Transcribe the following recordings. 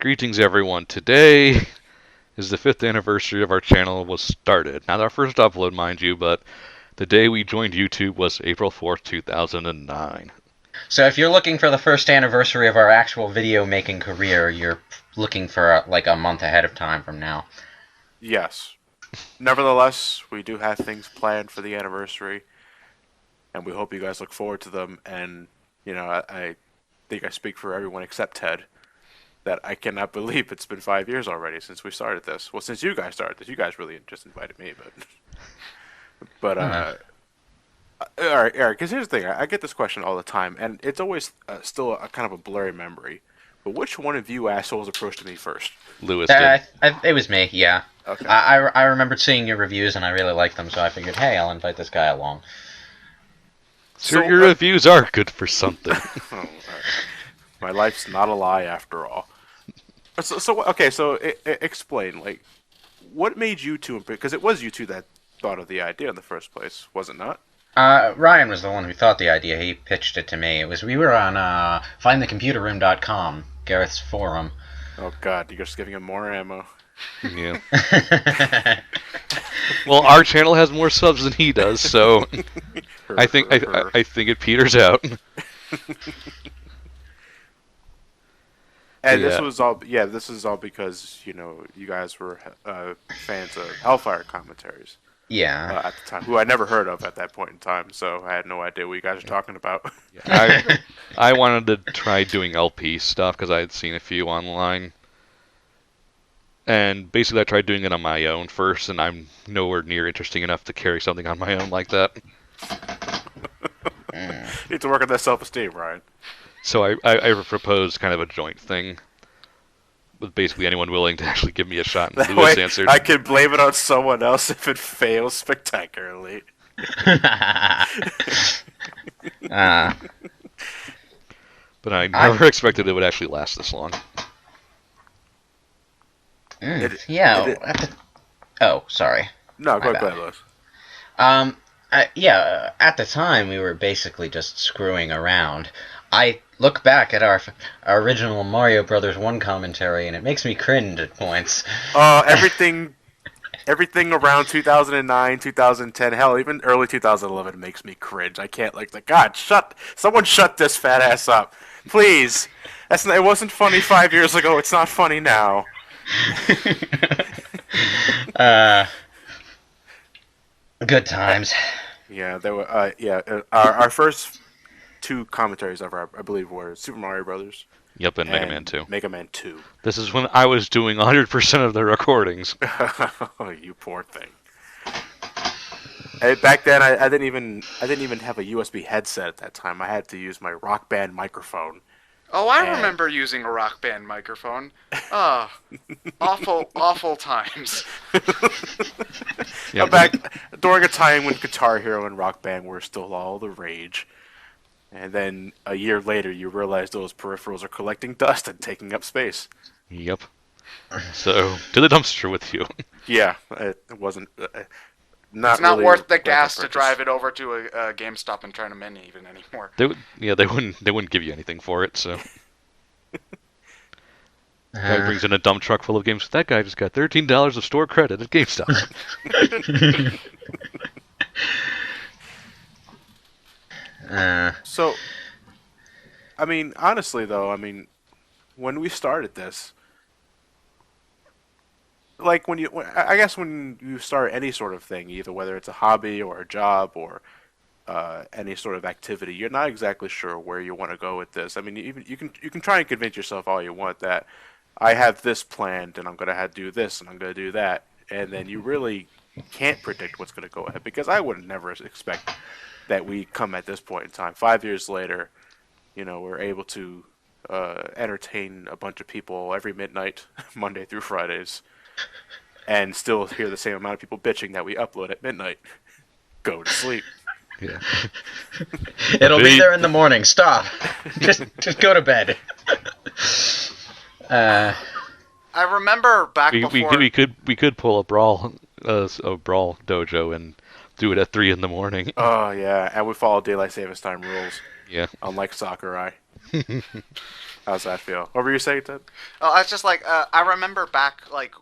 Greetings, everyone. Today is the 5th anniversary of our channel was started. Not our first upload, mind you, but the day we joined YouTube was April 4th, 2009. So if you're looking for the first anniversary of our actual video making career, you're looking for like a month ahead of time from now. Yes. Nevertheless, we do have things planned for the anniversary, and we hope you guys look forward to them. And, you know, I think I speak for everyone except Ted, that I cannot believe it's been 5 years already since we started this. Well, since you guys started this. You guys really just invited me, but all right, Eric, because here's the thing. I get this question all the time, and it's always still a kind of a blurry memory. But which one of you assholes approached me first? Lewis did. It was me, yeah. Okay. I remembered seeing your reviews and I really liked them, so I figured, hey, I'll invite this guy along. So your reviews are good for something. My life's not a lie after all. So explain, like, what made you two, because it was you two that thought of the idea in the first place, was it not? Ryan was the one who thought the idea. He pitched it to me. We were on findthecomputerroom.com, Gareth's forum. Oh God, you're just giving him more ammo. Yeah. Well, our channel has more subs than he does, so I think it peters out. And this was all, this is all because, you know, you guys were fans of Hellfire commentaries. Yeah. At the time, who I never heard of at that point in time, so I had no idea what you guys are talking about. I wanted to try doing LP stuff because I had seen a few online. And basically I tried doing it on my own first, and I'm nowhere near interesting enough to carry something on my own like that. You need to work on that self-esteem, Ryan. So I proposed kind of a joint thing with basically anyone willing to actually give me a shot, and Lewis answered. I can blame it on someone else if it fails spectacularly. But I never expected it would actually last this long. Oh, sorry. No, go ahead, Lewis. At the time we were basically just screwing around. I look back at our original Mario Brothers 1 commentary, and it makes me cringe at points. Everything around 2009, 2010, hell, even early 2011 makes me cringe. I can't, God, someone shut this fat ass up. Please. It wasn't funny 5 years ago, it's not funny now. Good times. Yeah, there were. Our first 2 commentaries ever, I believe, were Super Mario Brothers. Yep, and Mega Man 2. Mega Man 2. This is when I was doing 100% of the recordings. Oh, you poor thing. Back then, I didn't even have a USB headset at that time. I had to use my Rock Band microphone. Oh, I remember using a Rock Band microphone. Awful times. Back during a time when Guitar Hero and Rock Band were still all the rage. And then a year later, you realize those peripherals are collecting dust and taking up space. Yep. So, to the dumpster with you. Yeah, it wasn't... It's not really worth the gas to drive it over to a GameStop and try to mini even anymore. They wouldn't give you anything for it, so... Guy brings in a dump truck full of games. That guy just got $13 of store credit at GameStop. So, I mean, honestly, though, when we started this, I guess when you start any sort of thing, either whether it's a hobby or a job or any sort of activity, you're not exactly sure where you want to go with this. I mean, you can try and convince yourself all you want that I have this planned and I'm going to do this and I'm going to do that, and then you really can't predict what's going to go ahead, because I would never expect that we come at this point in time. 5 years later, you know, we're able to entertain a bunch of people every midnight, Monday through Fridays, and still hear the same amount of people bitching that we upload at midnight. Go to sleep. Yeah. It'll be there in the morning. Stop. Just go to bed. I remember back before... We could pull a brawl dojo and do it at 3 in the morning. Oh yeah, and we follow daylight savings time rules. Yeah. Unlike Sakurai. How's that feel? What were you saying, Ted? Oh, I was just like, I remember back like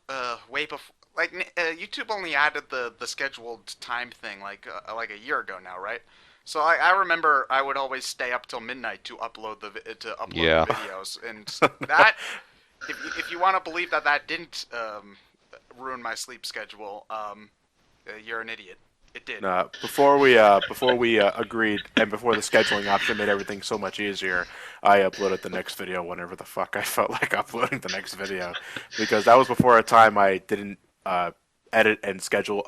way before, like YouTube only added the scheduled time thing like a year ago now, right? So I remember I would always stay up till midnight to upload the Yeah. videos, and that if you want to believe that that didn't ruin my sleep schedule, you're an idiot. It did. Before we agreed, and before the scheduling option made everything so much easier, I uploaded the next video whenever the fuck I felt like uploading the next video, because that was before a time I didn't edit and schedule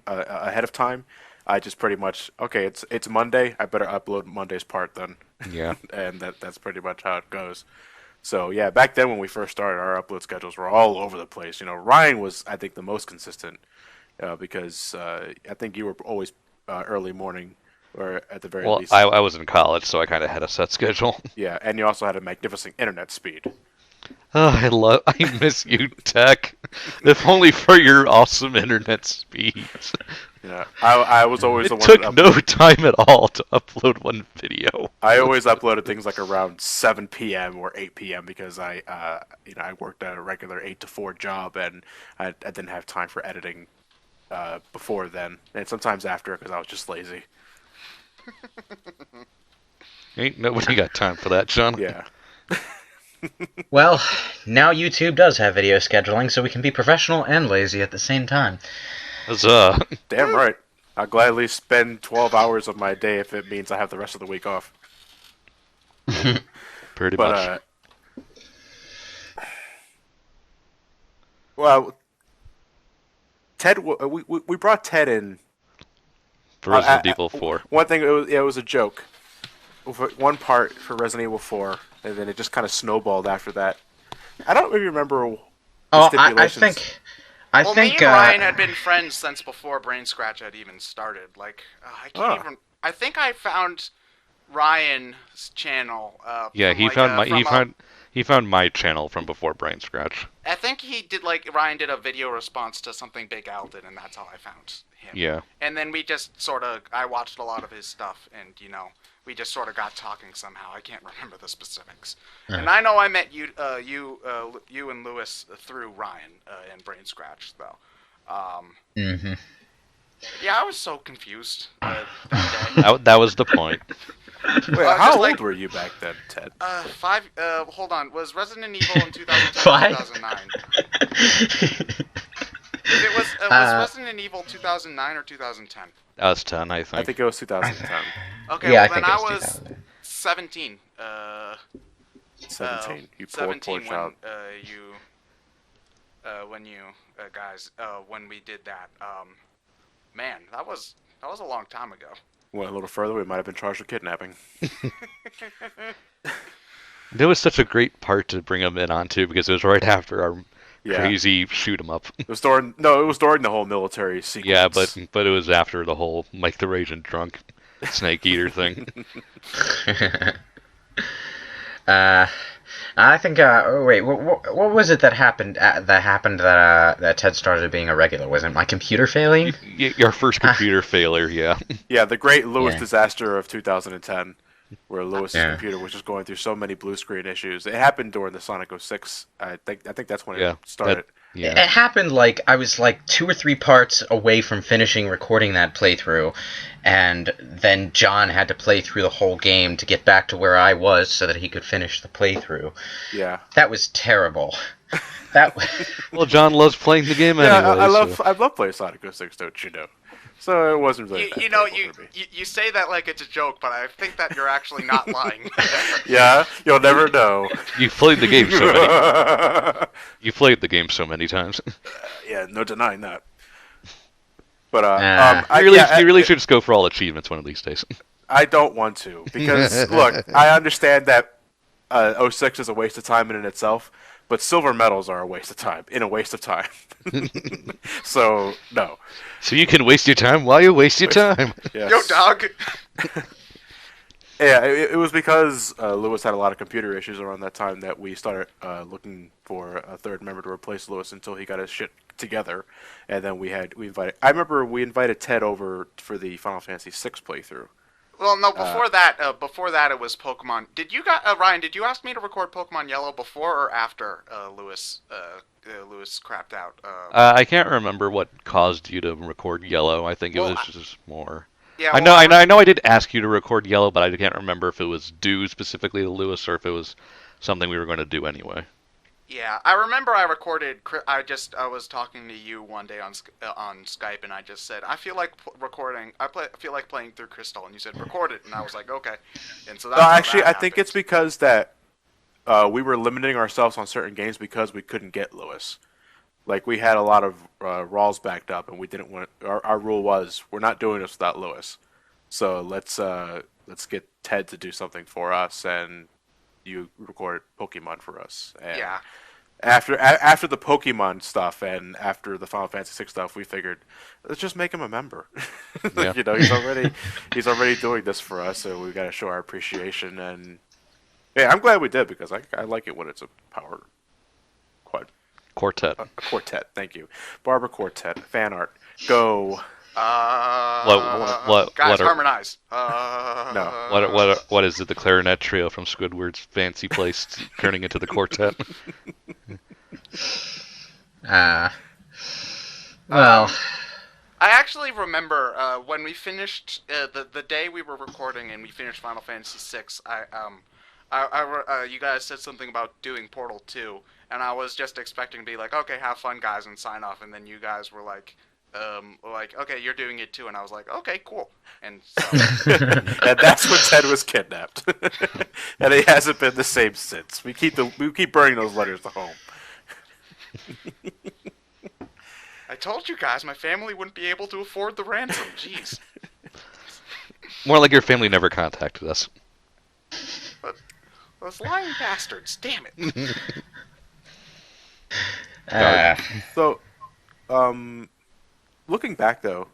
ahead of time. I just pretty much, okay, it's Monday. I better upload Monday's part then, Yeah. and that's pretty much how it goes. So yeah, back then when we first started, our upload schedules were all over the place. Ryan was, I think, the most consistent, because I think you were always early morning, or at the very Well, least. I was in college, so I kind of had a set schedule. Yeah, and you also had a magnificent internet speed. Oh, I miss you, Tech. If only for your awesome internet speeds. I was always the It one took that no time at all to upload one video. I always uploaded things like around 7 p.m. or 8 p.m. because I worked at a regular 8 to 4 job, and I didn't have time for editing before then, and sometimes after because I was just lazy. Ain't nobody got time for that, John. Yeah. Well, now YouTube does have video scheduling, so we can be professional and lazy at the same time. Huzzah. Damn right. I'll gladly spend 12 hours of my day if it means I have the rest of the week off. Pretty But much. well, Ted, we brought Ted in. For Resident Evil 4. One thing, it was a joke. One part for Resident Evil 4, and then it just kind of snowballed after that. I don't really remember the Oh, stipulations. I Well, think me and Ryan had been friends since before Brain Scratch had even started. Like, I can't Oh. even. I think I found Ryan's channel. Yeah, from, he like, found my from a- he found my channel from before Brain Scratch. I think he did like Ryan did a video response to something Big Al did, and that's how I found him. Yeah. And then we just sort of, I watched a lot of his stuff, and we just sort of got talking somehow. I can't remember the specifics. And I know I met you and Lewis through Ryan and Brain Scratch, though. Mm-hmm. Yeah, I was so confused that day. That was the point. Wait, just how like- old were you back then, Ted? Hold on. Was Resident Evil in 2010 5? 2009? Was Resident Evil 2009 or 2010? That was 10, I I think. think it was 2010. Okay, Yeah, well I then think I it was was 2000. 17. 17. You poor 17 child. when we did that. Man, that was a long time ago. Went a little further, we might have been charged with kidnapping. It was such a great part to bring him in on, too, because it was right after our Yeah. crazy shoot 'em up. It was during the whole military sequence. Yeah, but it was after the whole Mike the Raging Drunk Snake Eater thing. I think. Wait, what was it that happened? That Ted started being a regular? Was it my computer failing? Your first computer failure, yeah. Yeah, the great Lewis Yeah. disaster of 2010, where Lewis's Yeah. computer was just going through so many blue screen issues. It happened during the Sonic 06. I think that's when Yeah, it started. It Yeah. happened like I was like 2 or 3 parts away from finishing recording that playthrough, and then John had to play through the whole game to get back to where I was so that he could finish the playthrough. Yeah. That was terrible. That Well, John loves playing the game Yeah, anyway. I love playing Sonic 06, don't you know? So it wasn't really. that terrible for me. You say that like it's a joke, but I think that you're actually not lying. Yeah, you'll never know. You've played the game so many. You've played the game so many times. Yeah, no denying that. But You really should just go for all achievements one of these days. I don't want to because look, I understand that 06 is a waste of time in and itself, but silver medals are a waste of time in a waste of time. So no. So you can waste your time while you waste your time. Yes. Yo, dog. Yeah, it was because Lewis had a lot of computer issues around that time that we started looking for a third member to replace Lewis until he got his shit together, and then we invited. I remember we invited Ted over for the Final Fantasy VI playthrough. Well, no. Before that, it was Pokemon. Did you got Ryan? Did you ask me to record Pokemon Yellow before or after Lewis crapped out? I can't remember what caused you to record Yellow. I think it Well, was just more. yeah. I Well, know, I know, I did ask you to record Yellow, but I can't remember if it was due specifically to Lewis or if it was something we were going to do anyway. Yeah, I remember I recorded. I was talking to you one day on Skype, and I just said I feel like recording. I feel like playing through Crystal, and you said record it, and I was like okay. And so that's No, how actually, that I think happened. it's because that we were limiting ourselves on certain games because we couldn't get Lewis. Like we had a lot of Rawls backed up, and we didn't want. Our rule was we're not doing this without Lewis. So let's get Ted to do something for us, and you record Pokemon for us. And Yeah. after the Pokemon stuff and after the Final Fantasy 6 stuff, we figured let's just make him a member. Yeah. You know, he's already doing this for us, so we got to show our appreciation. And yeah, I'm glad we did because I like it when it's a power quad Quartet. quartet. Thank you, Barbara Quartet fan art. Go. Guys, harmonize. No. What is it? The clarinet trio from Squidward's fancy place turning into the quartet. Well, I actually remember when we finished the day we were recording and we finished Final Fantasy VI. You guys said something about doing Portal 2, and I was just expecting to be like, okay, have fun, guys, and sign off. And then you guys were like, okay, you're doing it too, and I was like, okay, cool. And so, And that's when Ted was kidnapped, and he hasn't been the same since. We keep burning those letters to home. I told you guys my family wouldn't be able to afford the ransom. Jeez. More like your family never contacted us. But those lying bastards, damn it. So, looking back though,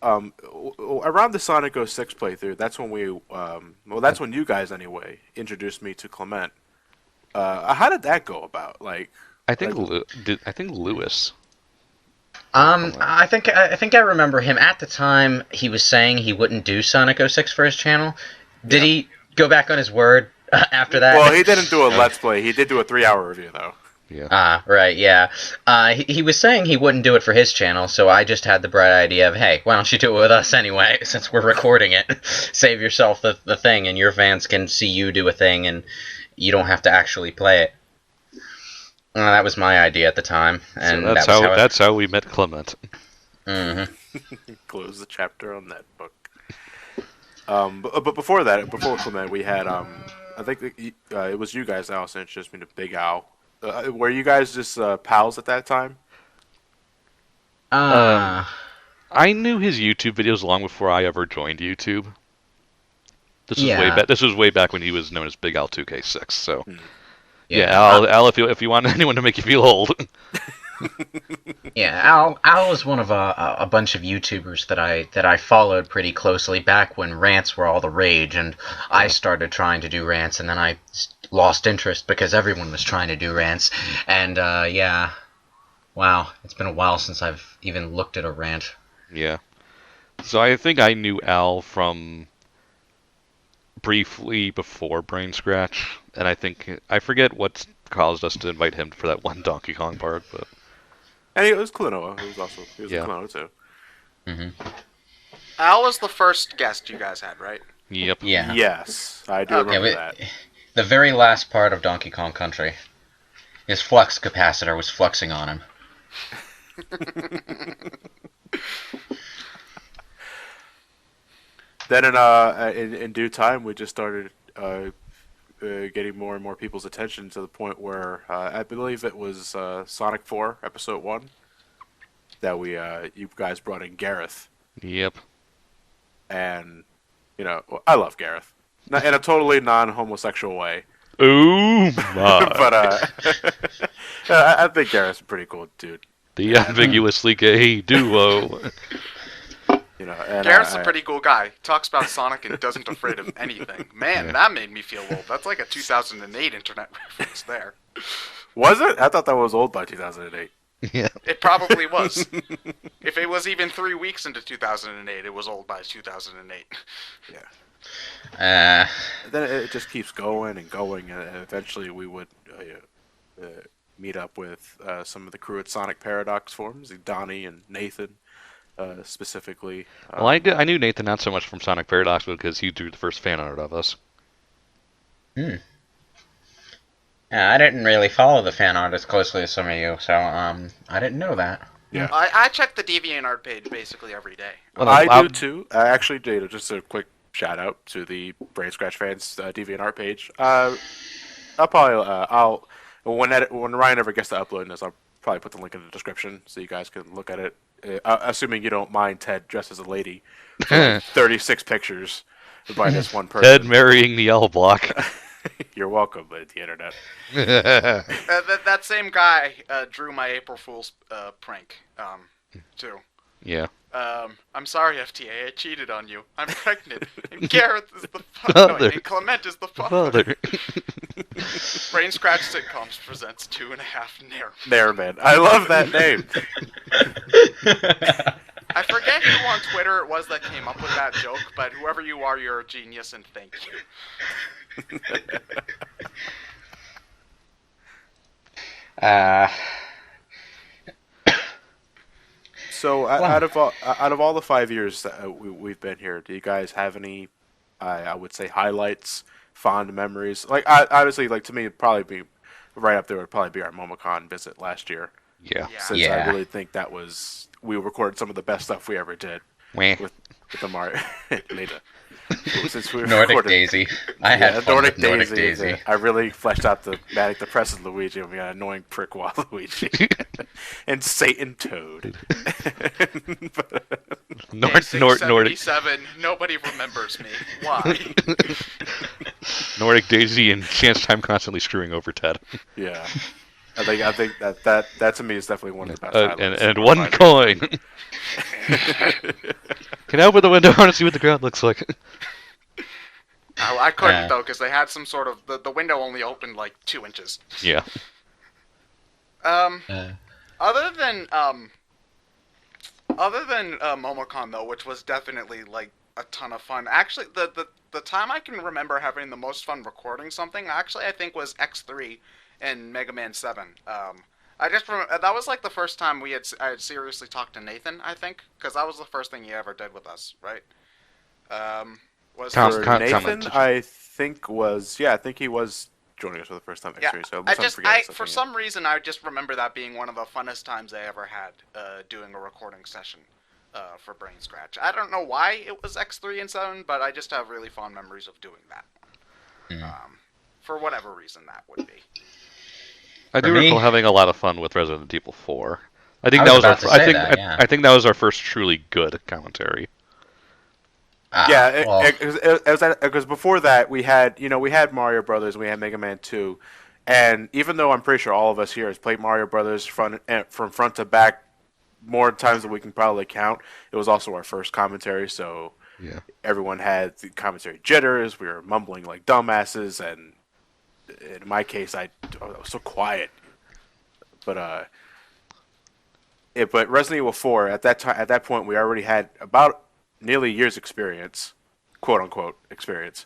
around the Sonic 06 playthrough, that's when that's when you guys anyway introduced me to Clement. How did that go about? Like, I think Lewis. I think I remember him at the time. He was saying he wouldn't do Sonic 06 for his channel. Did he go back on his word after that? well, he didn't do a Let's Play. He did do a 3-hour review though. Yeah. Right, yeah. He was saying he wouldn't do it for his channel, so I just had the bright idea of, hey, why don't you do it with us anyway, since we're recording it. Save yourself the thing, and your fans can see you do a thing, and you don't have to actually play it. That was my idea at the time, and So that's how we met Clement. Mm-hmm. Close the chapter on that book. But before Clement, we had I think it was you guys that also introduced me to Big Al. Were you guys just pals at that time? I knew his YouTube videos long before I ever joined YouTube. This was way back. This was way back when he was known as Big Al 2K6. So, yeah, Al, if you want anyone to make you feel old. Yeah, Al was one of a bunch of YouTubers that I followed pretty closely back when rants were all the rage, and I started trying to do rants, and then I lost interest because everyone was trying to do rants, and yeah, wow, it's been a while since I've even looked at a rant. Yeah. So I think I knew Al from briefly before Brain Scratch, and I forget what caused us to invite him for that one Donkey Kong part, but. And it was Klonoa. He was Yeah. in Klonoa too. Mm-hmm. Al was the first guest you guys had, right? Yep. Yeah. Yes, I do Okay. remember that. The very last part of Donkey Kong Country, his flux capacitor was fluxing on him. Then in due time, we just started getting more and more people's attention to the point where I believe it was Sonic 4 Episode 1 that you guys brought in Gareth, Yep. and I love Gareth in a totally non-homosexual way. Ooh, my. But I think Gareth's a pretty cool dude. The ambiguously gay duo. And Gareth's a pretty cool guy. He talks about Sonic and doesn't afraid of anything. Man, that made me feel old. That's like a 2008 internet reference there. Was it? I thought that was old by 2008. Yeah. It probably was. If it was even 3 weeks into 2008, it was old by 2008. Yeah. Then it just keeps going and going, and eventually we would meet up with some of the crew at Sonic Paradox forums, Donnie and Nathan, specifically. Well, I knew Nathan not so much from Sonic Paradox because he drew the first fan art of us. Yeah, I didn't really follow the fan art as closely as some of you, so I didn't know that. Yeah, I check the DeviantArt page basically every day. Well, I do too. Actually, just a quick shout out to the Brain Scratch fans DeviantArt page. I'll probably when Ryan ever gets to uploading this, I'll probably put the link in the description so you guys can look at it. Assuming you don't mind Ted dressed as a lady, for like 36 pictures by this one person. Ted marrying the L Block. You're welcome, but the internet. That same guy drew my April Fool's prank, too. Yeah. I'm sorry, FTA, I cheated on you. I'm pregnant. And Gareth is the father. No, and Clement is the father. Brain Scratch Sitcoms presents 2.5 Nairman. I love that name. I forget who on Twitter it was that came up with that joke, but whoever you are, you're a genius, and thank you. So out of all the 5 years that we've been here, do you guys have any, I would say, highlights, fond memories? Like obviously, like to me, it'd probably be right up there. Would probably be our MomoCon visit last year. Yeah. Since I really think that we recorded some of the best stuff we ever did with the Mario later. Since we Nordic Daisy. I had fun with Nordic Daisy. I really fleshed out the Manic Depressive Luigi and we got annoying prick Waluigi. And Satan Toad. Nordic 77. Nobody remembers me. Why? Nordic Daisy and Chance Time constantly screwing over Ted. Yeah. I think that to me is definitely one of the best highlights. And one coin. Can I open the window? I want to see what the ground looks like. I couldn't though, because they had some sort of the window only opened like 2 inches. Yeah. Other than MomoCon though, which was definitely like a ton of fun. Actually, the time I can remember having the most fun recording something, actually, I think was X3 and Mega Man 7. I just remember that was like the first time I had seriously talked to Nathan. I think because that was the first thing he ever did with us, right? Nathan, I think he was joining us for the first time. Yeah, so for some reason I just remember that being one of the funnest times I ever had doing a recording session for Brain Scratch. I don't know why it was X3 and 7, but I just have really fond memories of doing that. For whatever reason that would be. I do recall having a lot of fun with Resident Evil 4. I think I think that was our first truly good commentary. Because before that we had Mario Brothers, we had Mega Man 2, and even though I'm pretty sure all of us here has played Mario Brothers from front to back more times than we can probably count, it was also our first commentary, so everyone had the commentary jitters. We were mumbling like dumbasses, and in my case, I was so quiet. But Resident Evil 4 at that point, we already had about nearly a year's experience, quote unquote experience,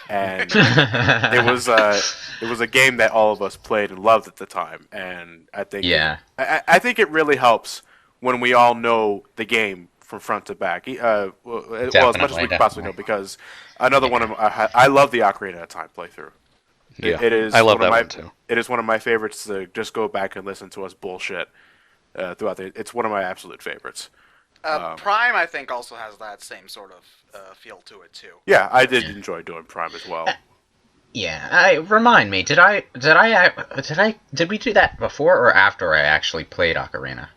and it was a game that all of us played and loved at the time. And I think I think it really helps when we all know the game from front to back. As much as we can possibly know, because another one of I love the Ocarina of Time playthrough. Yeah, it is. I love that one too. It is one of my favorites to just go back and listen to us bullshit throughout it's one of my absolute favorites. Prime, I think, also has that same sort of feel to it too. Yeah, I did enjoy doing Prime as well. Remind me, did we do that before or after I actually played Ocarina?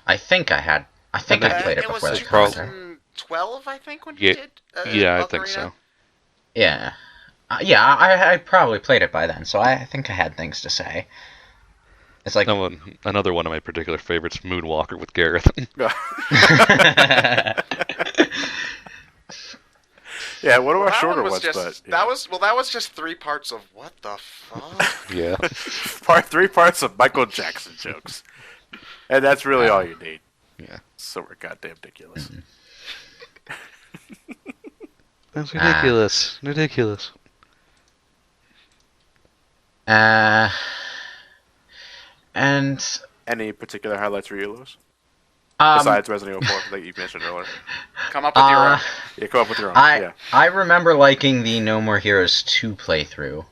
I think I played it before. It was 2012, I think, when you did. I think so. Yeah. I probably played it by then, so I think I had things to say. It's like another one of my particular favorites, Moonwalker with Gareth. Yeah, one of our shorter ones, that was just 3 parts of what the fuck. Yeah, 3 parts of Michael Jackson jokes. And that's really all you need. Yeah. So we're goddamn ridiculous. That's ridiculous. Ridiculous. And any particular highlights for you, Lewis? Besides Resident Evil 4 that you mentioned earlier. Come up with your own. Yeah, come up with your own. I remember liking the No More Heroes 2 playthrough.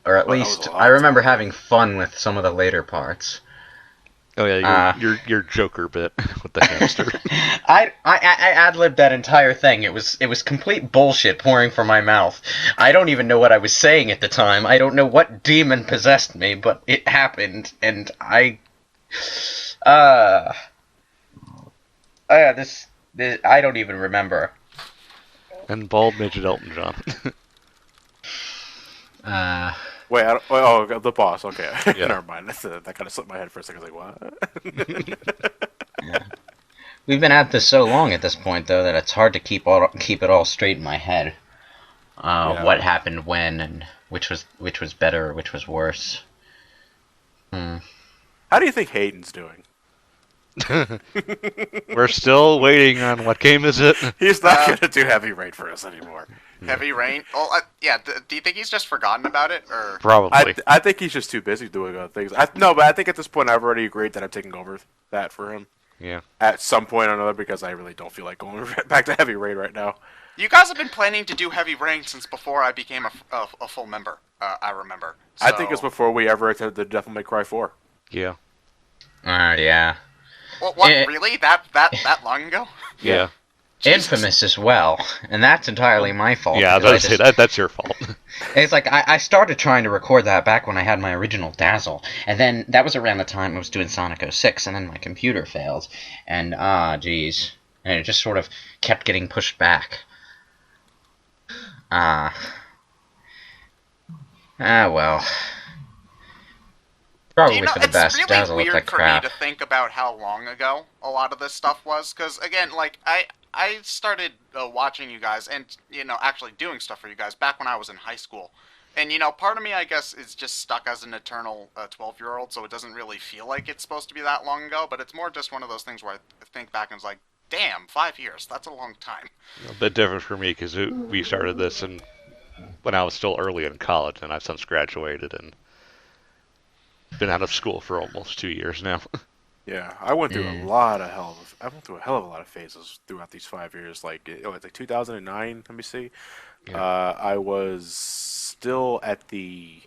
Or at least, I remember having fun with some of the later parts. Oh yeah, your Joker bit with the hamster. I ad-libbed that entire thing. It was complete bullshit pouring from my mouth. I don't even know what I was saying at the time. I don't know what demon possessed me, but it happened, and I don't even remember. And bald midget Elton John. Wait, the boss. Okay, yeah. Never mind. That kind of slipped my head for a second. I was like, what? Yeah. We've been at this so long at this point, though, that it's hard to keep it all straight in my head. What happened when, and which was better, or which was worse. How do you think Hayden's doing? We're still waiting on what game is it? He's not going to do Heavy Rain for us anymore. Heavy Rain? Oh, yeah. Do you think he's just forgotten about it, or probably? I think he's just too busy doing other things. But I think at this point I've already agreed that I'm taking over that for him. Yeah. At some point or another, because I really don't feel like going back to Heavy Rain right now. You guys have been planning to do Heavy Rain since before I became a full member. I remember. So... I think it's before we ever attended the Devil May Cry 4. Yeah. Yeah. What? Really? That long ago? Yeah. Infamous as well, and that's entirely my fault. Yeah, that's your fault. It's like I started trying to record that back when I had my original Dazzle, and then that was around the time I was doing Sonic 06, and then my computer failed, and geez, and it just sort of kept getting pushed back. Well. Probably for the best. It's Dazzle really looked like weird for crap. me to think about how long ago a lot of this stuff was, because again, like I started watching you guys and actually doing stuff for you guys back when I was in high school, and part of me I guess is just stuck as an eternal 12-year-old, so it doesn't really feel like it's supposed to be that long ago, but it's more just one of those things where I think back and it's like, damn, 5 years, that's a long time. A bit different for me because we started this when I was still early in college, and I've since graduated and been out of school for almost 2 years now. Yeah, I went through a hell of a lot of phases throughout these 5 years. Like 2009. Let me see. Yeah. I was still at the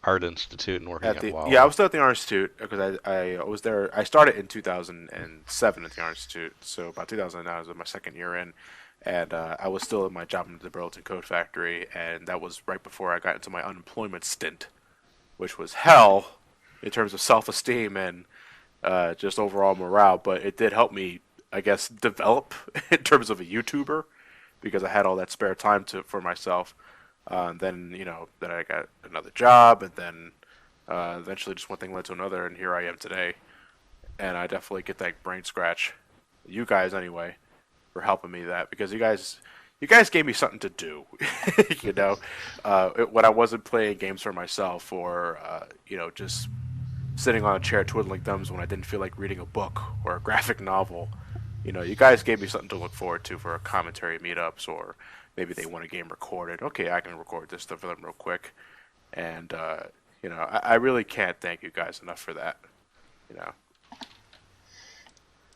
Art Institute and working at WoW. Yeah, I was still at the Art Institute because I was there. I started in 2007 at the Art Institute, so about 2009 was my second year in, and I was still at my job in the Burlington Code Factory, and that was right before I got into my unemployment stint, which was hell in terms of self-esteem and just overall morale, but it did help me, I guess, develop in terms of a YouTuber because I had all that spare time for myself. Then I got another job, and then eventually just one thing led to another, and here I am today. And I definitely get that brain scratch, you guys anyway, for helping me that because you guys gave me something to do, when I wasn't playing games for myself or just sitting on a chair twiddling thumbs when I didn't feel like reading a book or a graphic novel. You guys gave me something to look forward to for commentary meetups, or maybe they want a game recorded. Okay, I can record this stuff for them real quick. And, I really can't thank you guys enough for that.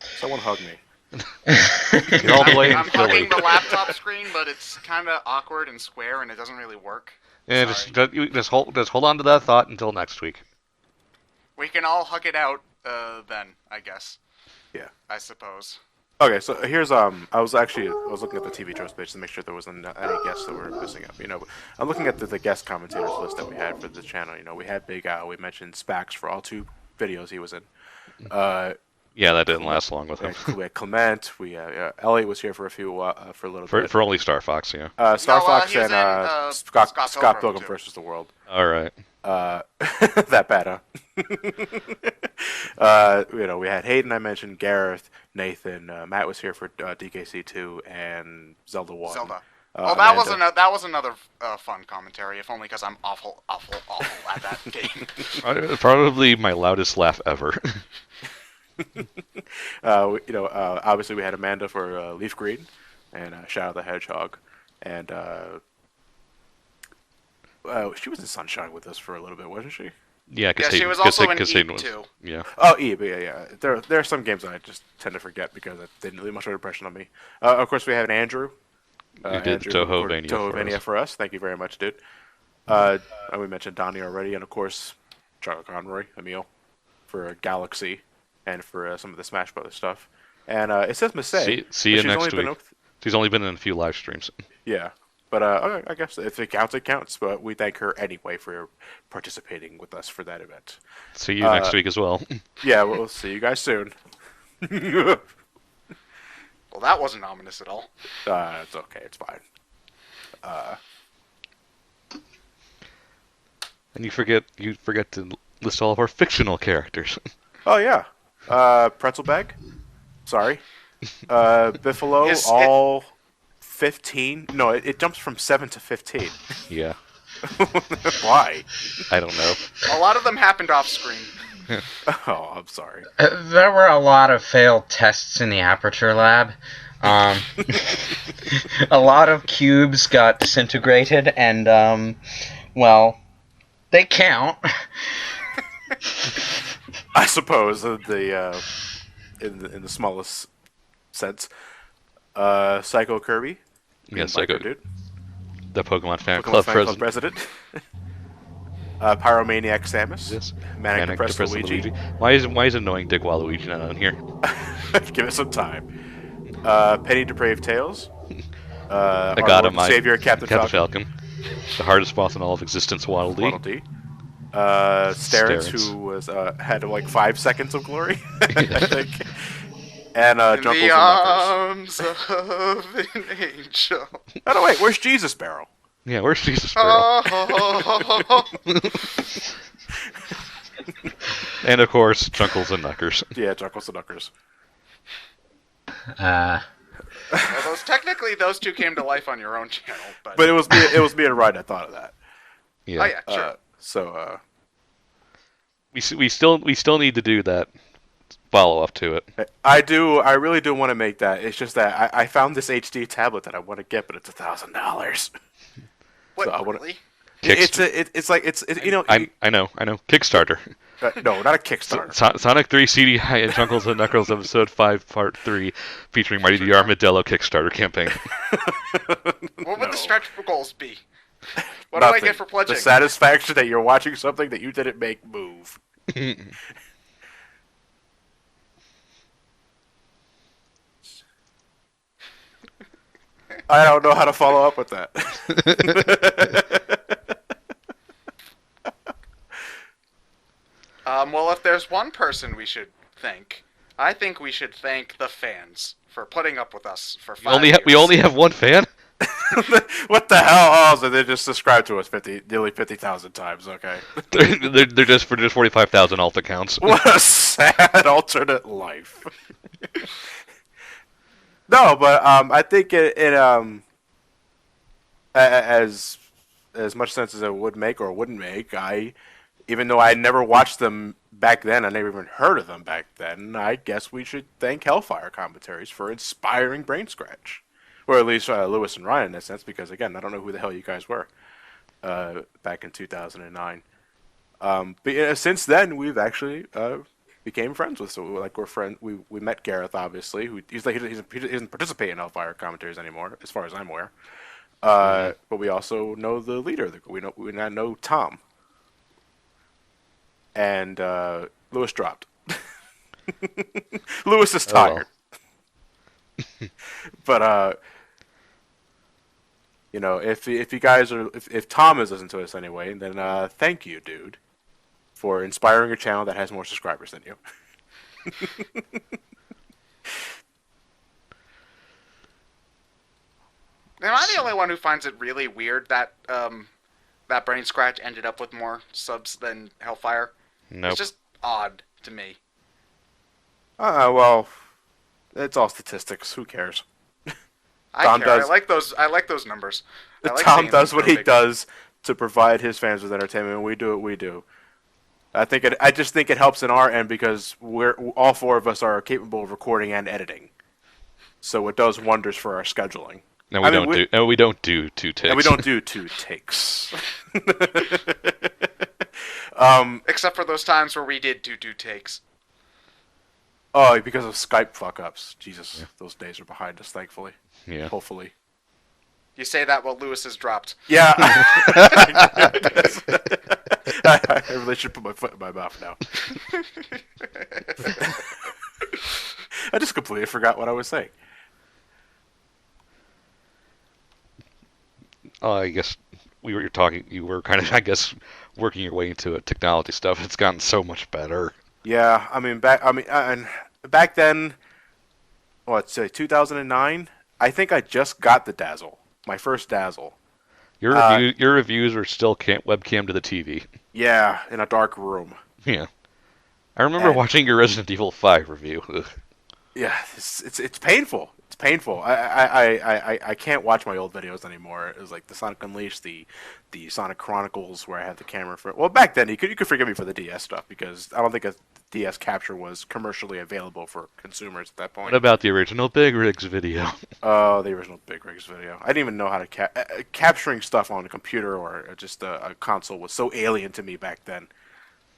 Someone hug me. You're all the way I'm hugging the laptop screen, but it's kind of awkward and square, and it doesn't really work. Yeah, just hold on to that thought until next week. We can all hug it out then, I guess. Yeah. I suppose. Okay, so here's I was looking at the TV Joe's page to make sure there wasn't any guests that were missing up. I'm looking at the guest commentators list that we had for the channel. We had Big Al. We mentioned Spax for all 2 videos he was in. Yeah, that didn't last long with him. We had Clement. Elliot was here for a little bit. For only Star Fox, yeah. Star Fox and Scott Pilgrim versus the World. All right. That bad, huh? We had Hayden. I mentioned Gareth, Nathan. Matt was here for DKC2 and Zelda 1. Zelda. That was another fun commentary, if only because I'm awful at that game. Probably my loudest laugh ever. Obviously we had Amanda for Leaf Green, and Shadow the Hedgehog, and she was in Sunshine with us for a little bit, wasn't she? Yeah, yeah, she was also in Eve was, too. Yeah. Oh, Eve, yeah. There are some games that I just tend to forget because it didn't leave much of an impression on me. Of course, we have Andrew. You did Tohovania for us. Thank you very much, dude. We mentioned Donnie already, and of course, Charlie Conroy, Emil, for Galaxy, and for some of the Smash Brothers stuff. And it says Massey. See you next week. She's only been in a few live streams. Yeah. But okay, I guess if it counts, it counts. But we thank her anyway for participating with us for that event. See you next week as well. Yeah, we'll see you guys soon. Well, that wasn't ominous at all. It's okay. It's fine. And you forget to list all of our fictional characters. Oh yeah, Pretzel Bag. Sorry, Biffalo. All 15. No, it jumps from 7 to 15. Yeah. Why? I don't know. A lot of them happened off screen. Oh, I'm sorry. There were a lot of failed tests in the Aperture Lab. A lot of cubes got disintegrated, and well, they count. I suppose in the smallest sense. Psycho Kirby. Yeah, Psycho. Dude. The Pokemon Fan Club president. Pyromaniac Samus. Yes. Manic Depressed Luigi. Why is annoying Dick Waluigi not on here? Give it some time. Penny Depraved Tales. I got him. Savior Captain Falcon. The hardest boss in all of existence, Waddle Dee. Starrett, who was had like 5 seconds of glory, I think. And in the arms of an angel. Oh no, wait, where's Jesus Barrel? Yeah, where's Jesus Barrel? And of course, Chunkles and Knuckers. Yeah, Chunkles and Knuckers. Well, those two came to life on your own channel, but it was me and Ryan that thought of that. Yeah. Oh yeah, sure. We still need to do that follow up to it. I really do want to make that. It's just that I found this HD tablet that I want to get, but it's $1,000. What, so really? It's you know. I know. Kickstarter. No, not a Kickstarter. Sonic 3 CD and Chunkles and Knuckles Episode 5 Part 3 featuring Mighty the Armadillo Kickstarter campaign. What would the stretch goals be? What do I get for pledging? The satisfaction that you're watching something that you didn't make move. I don't know how to follow up with that. Well, if there's one person we should thank, I think we should thank the fans for putting up with us for 5 years. We only have one fan? What the hell? Oh, so they just subscribed to us nearly 50,000 times. Okay, they're just for 45,000 alt accounts. What a sad alternate life. No, but I think it as much sense as it would make or wouldn't make. Even though I never watched them back then, I never even heard of them back then. I guess we should thank Hellfire Commentaries for inspiring Brain Scratch. Or at least Lewis and Ryan in that sense, because again, I don't know who the hell you guys were back in 2009. But since then, we've actually became friends with. So like we're friends. We met Gareth, obviously. He doesn't participate in Hellfire Commentaries anymore, as far as I'm aware. But we also know the leader. We now know Tom. And Lewis dropped. Lewis is tired. Oh, well. But if you guys are, if Tom is listening to us anyway, then thank you, dude, for inspiring a channel that has more subscribers than you. Am I the only one who finds it really weird that that Brain Scratch ended up with more subs than Hellfire? Nope. It's just odd to me. Well, it's all statistics. Who cares? I care. I like those numbers. Tom does what he does to provide his fans with entertainment, and we do what we do. I just think it helps in our end because we're all four of us are capable of recording and editing, so it does wonders for our scheduling. And we don't do 2 takes. And we don't do 2 takes. Except for those times where we did do 2 takes. Oh, because of Skype fuck-ups. Jesus, those days are behind us, thankfully. Yeah. Hopefully. You say that while Lewis has dropped. Yeah. I really should put my foot in my mouth now. I just completely forgot what I was saying. I guess you were kind of, I guess, working your way into technology stuff. It's gotten so much better. Yeah, back then, let's say 2009, I think I just got the Dazzle, my first Dazzle. Your reviews were still webcam to the TV. Yeah, in a dark room. Yeah. I remember watching your Resident Evil 5 review. Ugh. Yeah, it's painful. It's painful. I can't watch my old videos anymore. It was like the Sonic Unleashed, the Sonic Chronicles, where I had the camera for. Well, back then you could forgive me for the DS stuff because I don't think a DS capture was commercially available for consumers at that point. What about the original Big Rigs video? Oh, the original Big Rigs video. I didn't even know how to capturing stuff on a computer or just a console was so alien to me back then.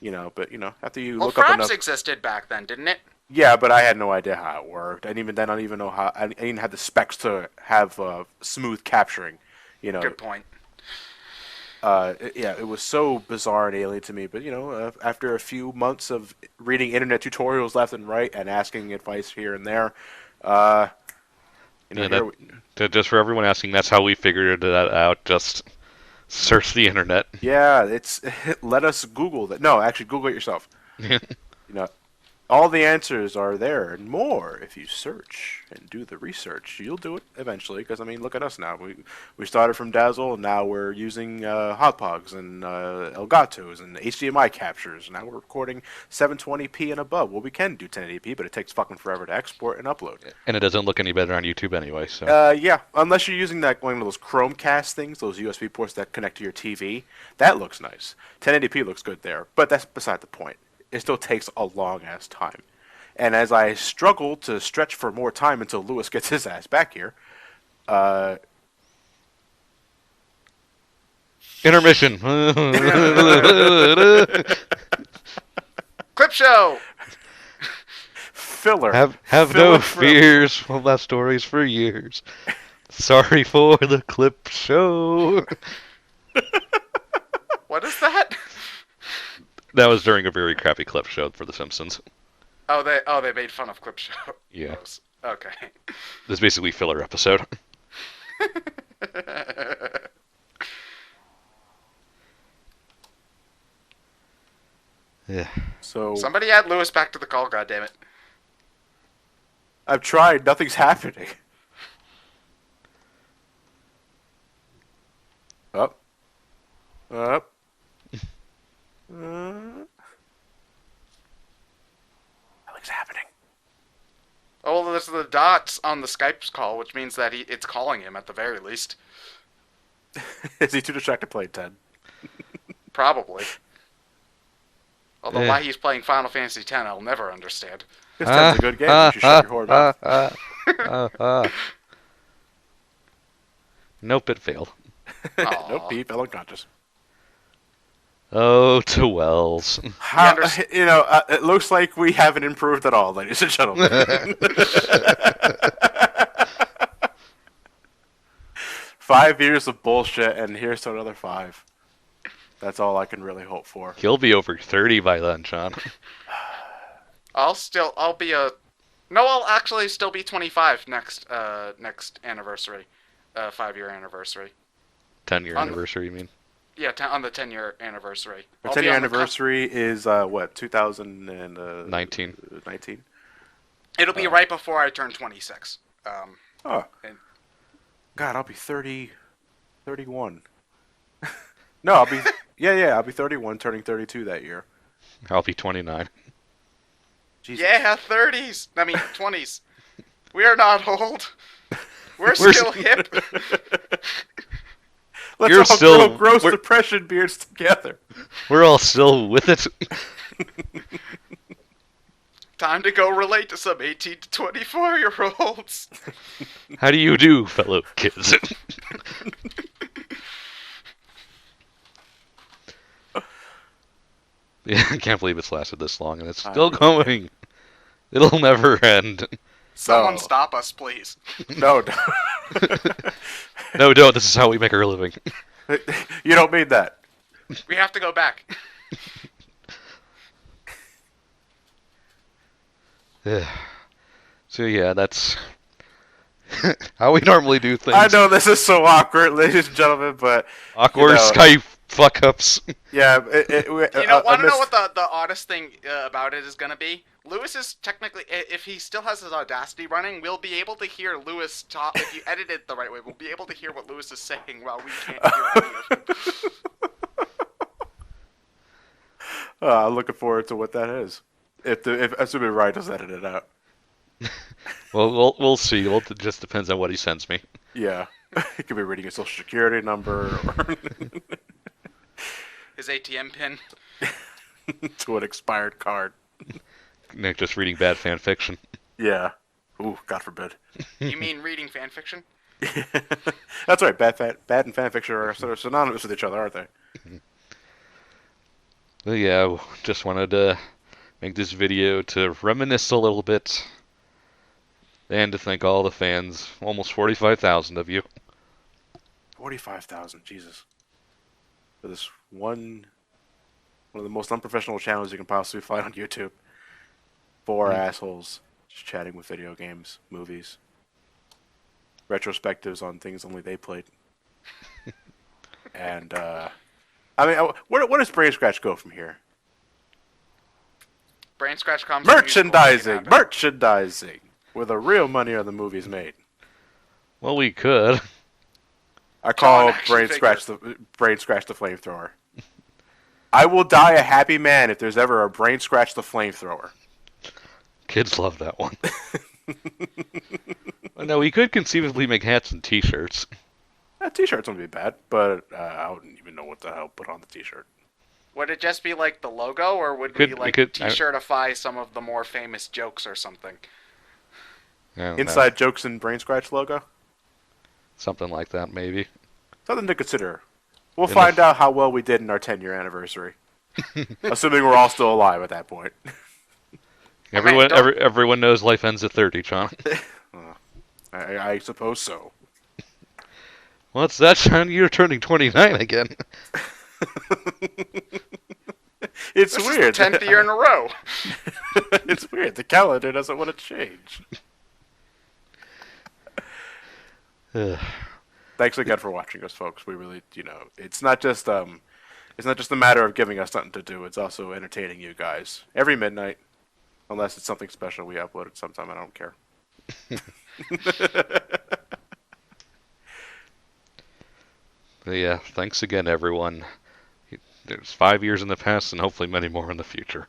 But after you look up enough. Fraps existed back then, didn't it? Yeah, but I had no idea how it worked. And even then, I don't even know how. I didn't have the specs to have smooth capturing. Good point. It was so bizarre and alien to me. But after a few months of reading internet tutorials left and right and asking advice here and there, just for everyone asking, that's how we figured that out. Just search the internet. Yeah, let us Google that. No, actually, Google it yourself. All the answers are there and more if you search and do the research. You'll do it eventually because, look at us now. We started from Dazzle and now we're using Hotpogs and Elgatos and HDMI captures. Now we're recording 720p and above. Well, we can do 1080p, but it takes fucking forever to export and upload. And it doesn't look any better on YouTube anyway. So. Yeah, unless you're using one of those Chromecast things, those USB ports that connect to your TV. That looks nice. 1080p looks good there, but that's beside the point. It still takes a long-ass time. And as I struggle to stretch for more time until Lewis gets his ass back here... Intermission! Clip show! Filler. Have no fears. We'll have stories for years. Sorry for the clip show. What is that? That was during a very crappy clip show for The Simpsons. Oh, they made fun of clip show. Yeah. Okay. This is basically filler episode. Yeah. So somebody add Lewis back to the call, goddammit. I've tried. Nothing's happening. Up. Nothing's happening. Oh, well, there's the dots on the Skype call, which means that it's calling him at the very least. Is he too distracted to play 10? Probably. Although why he's playing Final Fantasy X, I'll never understand. This 10's a good game. You should shut your whore mouth. Nope, it failed. Nope, he fell unconscious. Oh, to Wells. It looks like we haven't improved at all, ladies and gentlemen. 5 years of bullshit, and here's to another 5. That's all I can really hope for. He'll be over 30 by then, John. I'll actually still be 25 next anniversary, 5-year anniversary. 10-year anniversary, you mean? Yeah, on the 10-year anniversary. Our 10-year anniversary is, 2019? 19? It'll be right before I turn 26. God, I'll be 31. No, I'll be... I'll be 31, turning 32 that year. I'll be 29. Jesus. Yeah, 30s. I mean, 20s. We are not old. We're still hip. Let's all grow gross depression beards together. We're all still with it. Time to go relate to some 18 to 24-year-olds. How do you do, fellow kids? Yeah, I can't believe it's lasted this long, and it's still going. It'll never end. Someone stop us, please. No. No, don't. This is how we make our living. You don't mean that. We have to go back. So yeah, that's how we normally do things. I know this is so awkward, ladies and gentlemen, but awkward Skype fuck-ups. Yeah. Want to know what the oddest thing about it is going to be? Lewis is technically, if he still has his Audacity running, we'll be able to hear Lewis talk. If you edit it the right way, we'll be able to hear what Lewis is saying while we can't hear any of it. I'm looking forward to what that is. If assuming Ryan does edit it out. Well, we'll see. Well, it just depends on what he sends me. Yeah, he could be reading his social security number or his ATM pin to an expired card. Nick just reading bad fan fiction. Yeah. Ooh, God forbid. You mean reading fan fiction? That's right. Bad and fan fiction are sort of synonymous with each other, aren't they? Well, yeah, just wanted to make this video to reminisce a little bit. And to thank all the fans, almost 45,000 of you. 45,000, Jesus. For this one of the most unprofessional channels you can possibly find on YouTube. 4 assholes just chatting with video games, movies, retrospectives on things only they played. And, I mean, where does Brain Scratch go from here? Brain Scratch comes Merchandising! Where the real money are the movies made. Well, we could. I call Brain Scratch the flamethrower. I will die a happy man if there's ever a Brain Scratch the flamethrower. Kids love that one. Well, no, we could conceivably make hats and T-shirts. T-shirts wouldn't be bad, but I wouldn't even know what the hell to put on the T-shirt. Would it just be like the logo, or would we T-shirtify some of the more famous jokes or something? Inside jokes and Brain Scratch logo? Something like that, maybe. Something to consider. We'll find out how well we did in our 10-year anniversary. Assuming we're all still alive at that point. Everyone knows life ends at 30, John. I suppose so. Well, it's that time you're turning 29 again. It's weird. This is the 10th year in a row. It's weird. The calendar doesn't want to change. Thanks again for watching us, folks. We really, it's not just a matter of giving us something to do. It's also entertaining you guys every midnight, unless it's something special we upload at some time. I don't care. But yeah, thanks again, everyone. There's 5 years in the past and hopefully many more in the future.